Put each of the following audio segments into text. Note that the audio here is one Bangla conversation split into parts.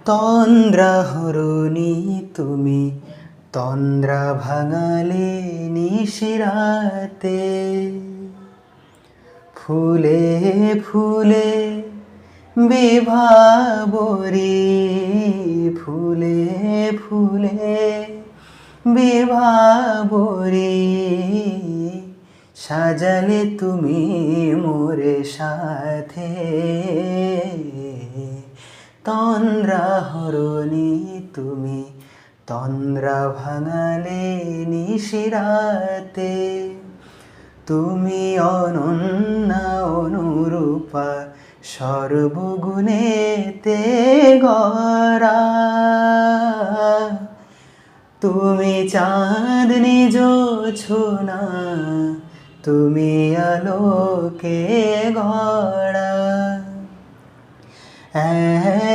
তন্দ্রা হরণী তুমি, তন্দ্রা ভাঙালে নিশিরাতে। ফুলে ফুলে বিভাবরী, ফুলে ফুলে বিভাবরী, সাজালে তুমি মোরে সাথে। তন্দ্রা হরণী তুমি, তন্দ্রা ভাঙালে নিশিরাতে। তুমি অনন্যা অনুরূপা, সর্বগুণেতে গড়া। তুমি চাঁদনি জোছনা, তুমি আলোকে গড়া।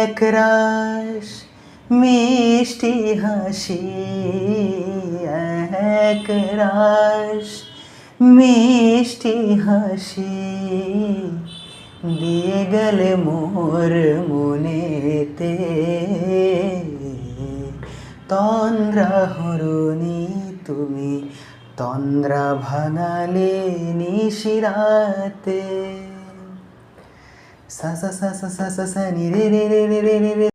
একরাশ মিষ্টি হাসি, একরাশ মিষ্টি হাসি, দিয়ে গেলে মোর মনেতে। তন্দ্রা হরণী তুমি, তন্দ্রা ভাঙালে নিশিরাতে। সা সা সা সা সা সা নি রে রে রে রে রে রে।